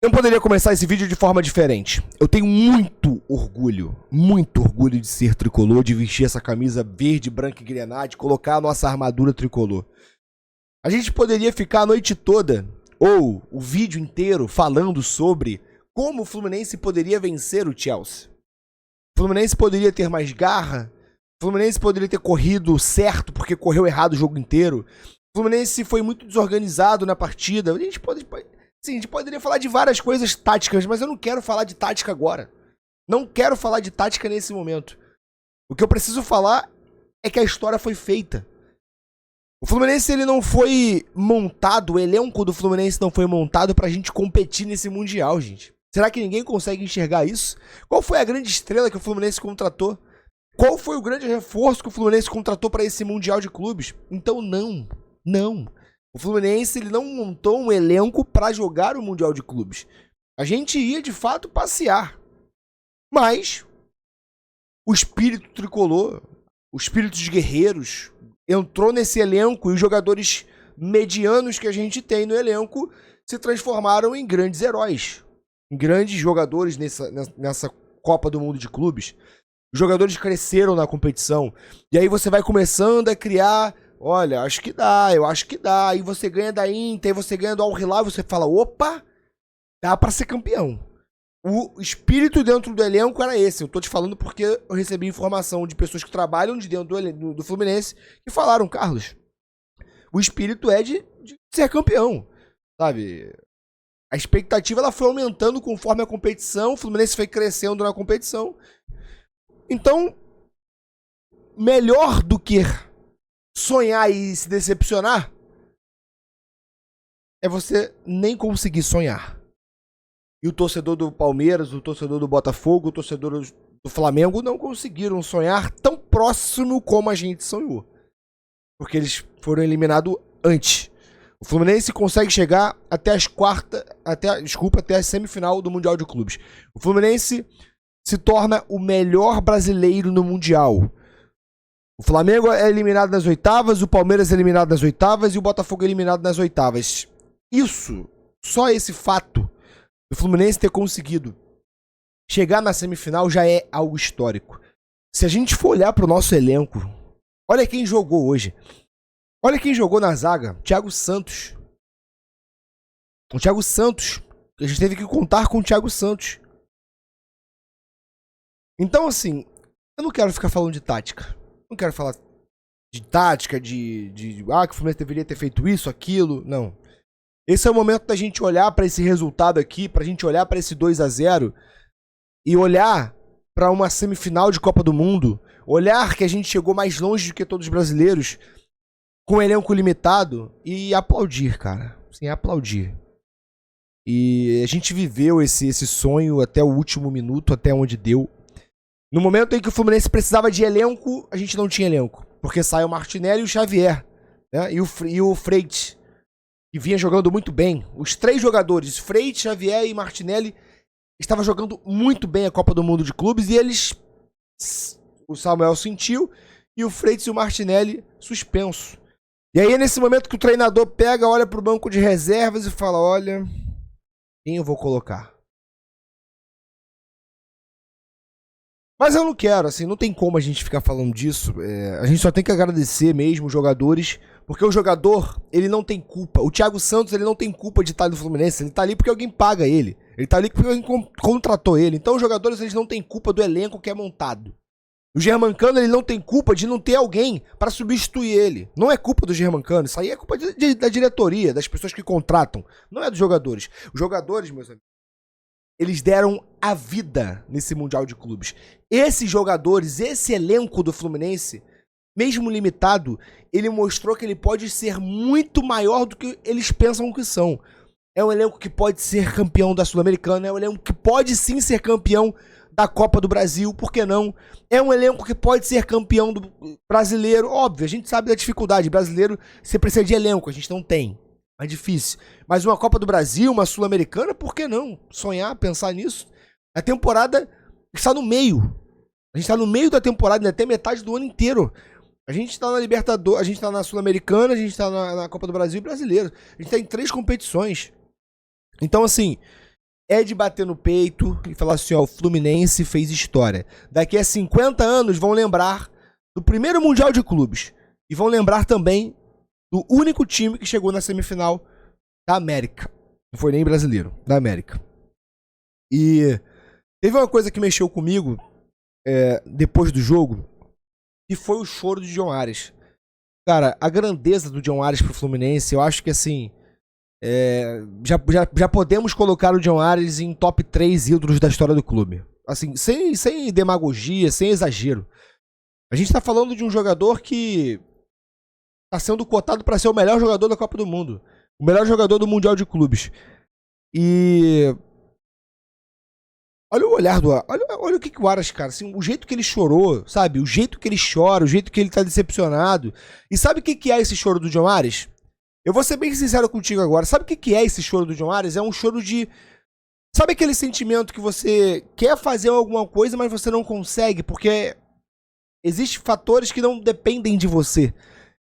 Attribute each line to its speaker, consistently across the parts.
Speaker 1: Eu poderia começar esse vídeo de forma diferente. Eu tenho muito orgulho de ser tricolor, de vestir essa camisa verde, branca e grenade, colocar a nossa armadura tricolor. A gente poderia ficar a noite toda, ou o vídeo inteiro, falando sobre como o Fluminense poderia vencer o Chelsea. O Fluminense poderia ter mais garra, o Fluminense poderia ter corrido certo, porque correu errado o jogo inteiro. O Fluminense foi muito desorganizado na partida. Sim, a gente poderia falar de várias coisas táticas, mas eu não quero falar de tática agora. Não quero falar de tática nesse momento. O que eu preciso falar é que a história foi feita. O Fluminense ele não foi montado, o elenco do Fluminense não foi montado pra gente competir nesse Mundial, gente. Será que ninguém consegue enxergar isso? Qual foi a grande estrela que o Fluminense contratou? Qual foi o grande reforço que o Fluminense contratou pra esse Mundial de Clubes? Então não. O Fluminense ele não montou um elenco para jogar o Mundial de Clubes. A gente ia, de fato, passear. Mas o espírito tricolor, o espírito de guerreiros, entrou nesse elenco e os jogadores medianos que a gente tem no elenco se transformaram em grandes heróis. Em grandes jogadores nessa Copa do Mundo de Clubes. Os jogadores cresceram na competição. E aí você vai começando a criar... Olha, acho que dá, eu acho que dá. Aí você ganha da Inter, você ganha do Al Hilal, você fala, opa, dá pra ser campeão. O espírito dentro do elenco era esse. Eu tô te falando porque eu recebi informação de pessoas que trabalham de dentro do Fluminense que falaram, Carlos, o espírito é de ser campeão, sabe? A expectativa ela foi aumentando conforme a competição, o Fluminense foi crescendo na competição. Então, melhor do que sonhar e se decepcionar é você nem conseguir sonhar. E o torcedor do Palmeiras, o torcedor do Botafogo, o torcedor do Flamengo não conseguiram sonhar tão próximo como a gente sonhou. Porque eles foram eliminados antes. O Fluminense consegue chegar até até a semifinal do Mundial de Clubes. O Fluminense se torna o melhor brasileiro no Mundial. O Flamengo é eliminado nas oitavas, o Palmeiras é eliminado nas oitavas e o Botafogo é eliminado nas oitavas. Só esse fato do Fluminense ter conseguido chegar na semifinal já é algo histórico. Se a gente for olhar pro nosso elenco, olha quem jogou hoje. Olha quem jogou na zaga, Thiago Santos. O Thiago Santos. A gente teve que contar com o Thiago Santos. Então, assim, eu não quero ficar falando de tática. Não quero falar de tática, que o Fluminense deveria ter feito isso, aquilo. Não. Esse é o momento da gente olhar pra esse resultado aqui, pra gente olhar pra esse 2-0 e olhar pra uma semifinal de Copa do Mundo, olhar que a gente chegou mais longe do que todos os brasileiros, com um elenco limitado e aplaudir, cara. Sim, aplaudir. E a gente viveu esse sonho até o último minuto, até onde deu. No momento em que o Fluminense precisava de elenco, a gente não tinha elenco. Porque saiu o Martinelli e o Xavier. Né? E o Freitas, que vinha jogando muito bem. Os três jogadores, Freitas, Xavier e Martinelli, estavam jogando muito bem a Copa do Mundo de Clubes. E eles... O Samuel sentiu e o Freitas e o Martinelli suspenso. E aí é nesse momento que o treinador pega, olha pro banco de reservas e fala, olha, quem eu vou colocar? Mas eu não quero, assim, não tem como a gente ficar falando disso. A gente só tem que agradecer mesmo os jogadores, porque o jogador, ele não tem culpa. O Thiago Santos, ele não tem culpa de estar no Fluminense, ele tá ali porque alguém paga ele. Ele tá ali porque alguém contratou ele. Então os jogadores, eles não têm culpa do elenco que é montado. O Germancano, ele não tem culpa de não ter alguém para substituir ele. Não é culpa do Germancano, isso aí é culpa da diretoria, das pessoas que contratam. Não é dos jogadores. Os jogadores, meus amigos, eles deram a vida nesse Mundial de Clubes. Esses jogadores, esse elenco do Fluminense, mesmo limitado, ele mostrou que ele pode ser muito maior do que eles pensam que são. É um elenco que pode ser campeão da Sul-Americana, é um elenco que pode sim ser campeão da Copa do Brasil, por que não? É um elenco que pode ser campeão do brasileiro. Óbvio, a gente sabe da dificuldade. Brasileiro, você precisa de elenco, a gente não tem. É difícil. Mas uma Copa do Brasil, uma Sul-Americana, por que não? Sonhar, pensar nisso. A temporada está no meio. A gente está no meio da temporada, até metade do ano inteiro. A gente está na Libertadores, a gente está na Sul-Americana, a gente está na Copa do Brasil e Brasileiro. A gente está em 3 competições. Então, assim, é de bater no peito e falar assim, ó, o Fluminense fez história. Daqui a 50 anos vão lembrar do primeiro Mundial de Clubes. E vão lembrar também do único time que chegou na semifinal da América. Não foi nem brasileiro, da América. E teve uma coisa que mexeu comigo depois do jogo, e foi o choro de John Ares. Cara, a grandeza do John Ares pro Fluminense, eu acho que assim, já podemos colocar o John Ares em top 3 ídolos da história do clube. Assim, sem demagogia, sem exagero. A gente tá falando de um jogador que tá sendo cotado para ser o melhor jogador da Copa do Mundo. O melhor jogador do Mundial de Clubes. E olha o olhar do... Olha o que o Aras, cara, assim, o jeito que ele chorou, sabe? O jeito que ele chora, o jeito que ele tá decepcionado. E sabe o que é esse choro do John Ares? Eu vou ser bem sincero contigo agora. Sabe o que é esse choro do John Ares? É um choro de... Sabe aquele sentimento que você quer fazer alguma coisa, mas você não consegue? Porque existem fatores que não dependem de você.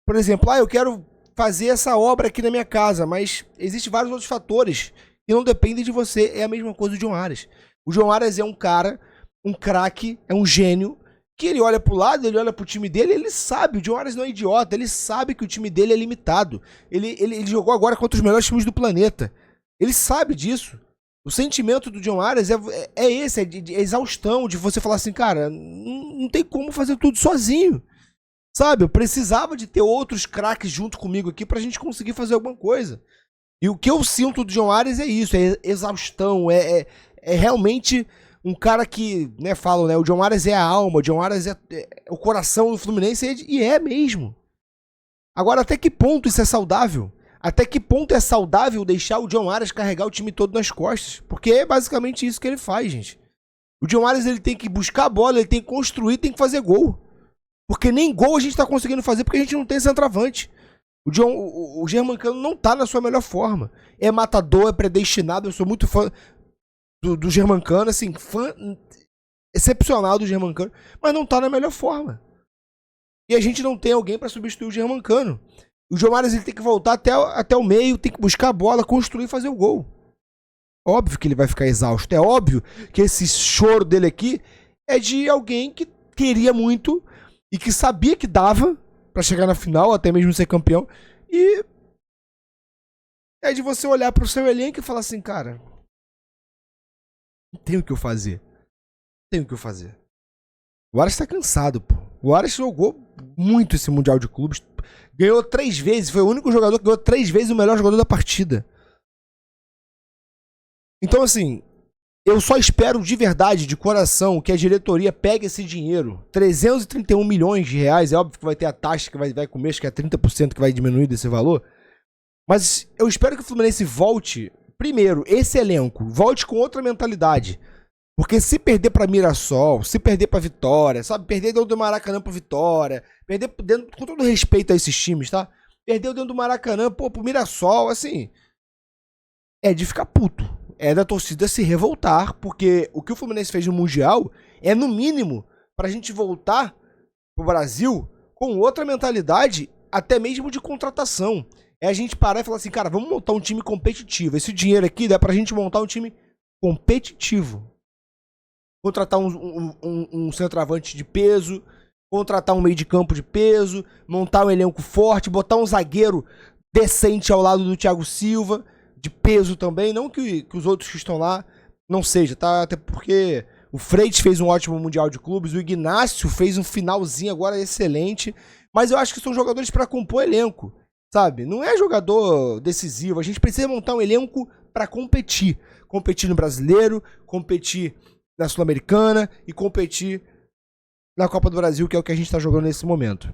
Speaker 1: Por exemplo, eu quero fazer essa obra aqui na minha casa, mas existem vários outros fatores que não dependem de você. É a mesma coisa do John Ares. O John Ares é um cara, um craque, é um gênio, que ele olha pro lado, ele olha pro time dele, ele sabe, o John Ares não é idiota, ele sabe que o time dele é limitado. Ele jogou agora contra os melhores times do planeta. Ele sabe disso. O sentimento do John Ares é esse, de exaustão, de você falar assim, cara, não tem como fazer tudo sozinho. Sabe, eu precisava de ter outros craques junto comigo aqui pra gente conseguir fazer alguma coisa. E o que eu sinto do John Ares é isso, é exaustão, é realmente um cara que, né, falam, né, o John Ares é a alma, o John Ares é o coração do Fluminense, e é mesmo. Agora, até que ponto isso é saudável? Até que ponto é saudável deixar o John Ares carregar o time todo nas costas? Porque é basicamente isso que ele faz, gente. O John Ares, ele tem que buscar a bola, ele tem que construir, tem que fazer gol. Porque nem gol a gente tá conseguindo fazer porque a gente não tem centroavante. O Germancano não tá na sua melhor forma. É matador, é predestinado, eu sou muito fã do Germancano, assim, fã excepcional do Germancano, mas não tá na melhor forma. E a gente não tem alguém pra substituir o Germancano. O John Ares, ele tem que voltar até o meio, tem que buscar a bola, construir e fazer o gol. Óbvio que ele vai ficar exausto. É óbvio que esse choro dele aqui é de alguém que queria muito e que sabia que dava pra chegar na final, até mesmo ser campeão. E é de você olhar pro seu elenco e falar assim, cara, não tem o que eu fazer. Não tem o que eu fazer. O Aras tá cansado, pô. O Aras jogou muito esse Mundial de Clubes. Ganhou 3 vezes. Foi o único jogador que ganhou 3 vezes o melhor jogador da partida. Então, assim, eu só espero de verdade, de coração, que a diretoria pegue esse dinheiro. 331 milhões de reais. É óbvio que vai ter a taxa que vai comer, acho que é 30% que vai diminuir desse valor. Mas eu espero que o Fluminense volte, primeiro, esse elenco, volte com outra mentalidade. Porque se perder pra Mirassol, se perder pra Vitória, sabe? Perder dentro do Maracanã pro Vitória, perder dentro, com todo respeito a esses times, tá? Perdeu dentro do Maracanã, pô, pro Mirassol, assim, é de ficar puto. É da torcida se revoltar, porque o que o Fluminense fez no Mundial é, no mínimo, pra gente voltar pro Brasil com outra mentalidade, até mesmo de contratação. É a gente parar e falar assim, cara, vamos montar um time competitivo. Esse dinheiro aqui dá pra gente montar um time competitivo. Contratar um centroavante de peso, contratar um meio de campo de peso, montar um elenco forte, botar um zagueiro decente ao lado do Thiago Silva, de peso também, não que os outros que estão lá não seja, tá? Até porque o Freitas fez um ótimo Mundial de Clubes, o Ignacio fez um finalzinho agora excelente, mas eu acho que são jogadores para compor elenco, sabe? Não é jogador decisivo, a gente precisa montar um elenco para competir. Competir no Brasileiro, competir na Sul-Americana e competir na Copa do Brasil, que é o que a gente tá jogando nesse momento.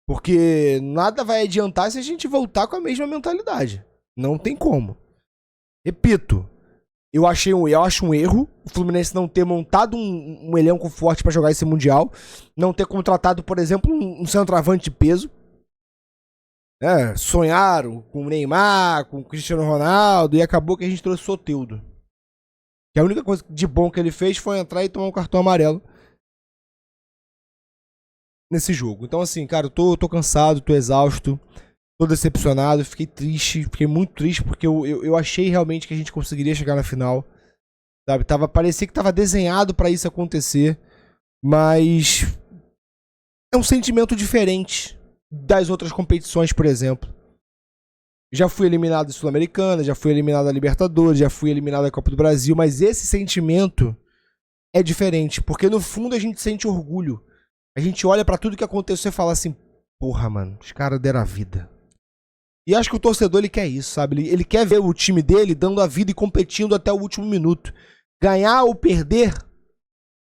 Speaker 1: Porque nada vai adiantar se a gente voltar com a mesma mentalidade. Não tem como. Repito, eu acho um erro o Fluminense não ter montado um elenco forte pra jogar esse Mundial, não ter contratado, por exemplo, um centroavante de peso. Sonharam com o Neymar, com o Cristiano Ronaldo, e acabou que a gente trouxe o Soteldo. Que a única coisa de bom que ele fez foi entrar e tomar um cartão amarelo nesse jogo. Então, assim, cara, eu tô cansado, tô exausto, tô decepcionado, fiquei triste, fiquei muito triste, porque eu achei realmente que a gente conseguiria chegar na final. Sabe? Parecia que tava desenhado pra isso acontecer. Mas é um sentimento diferente das outras competições, por exemplo. Já fui eliminado da Sul-Americana, já fui eliminado da Libertadores, já fui eliminado da Copa do Brasil, mas esse sentimento é diferente, porque no fundo a gente sente orgulho. A gente olha pra tudo que aconteceu e fala assim, porra, mano, os caras deram a vida. E acho que o torcedor, ele quer isso, sabe? Ele quer ver o time dele dando a vida e competindo até o último minuto. Ganhar ou perder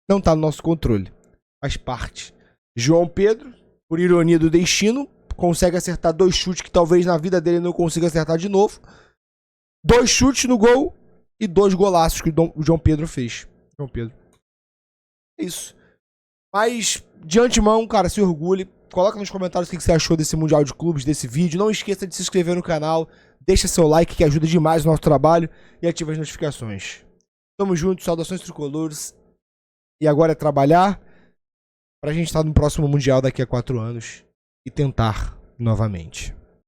Speaker 1: não tá no nosso controle. Faz parte. João Pedro, por ironia do destino, consegue acertar 2 chutes que talvez na vida dele não consiga acertar de novo. 2 chutes no gol e 2 golaços que o João Pedro fez. João Pedro. É isso. Mas, de antemão, cara, se orgulhe. Coloca nos comentários o que você achou desse Mundial de Clubes, desse vídeo. Não esqueça de se inscrever no canal. Deixa seu like que ajuda demais o nosso trabalho. E ativa as notificações. Tamo junto, saudações tricolores. E agora é trabalhar pra gente estar no próximo Mundial daqui a 4 anos. E tentar novamente.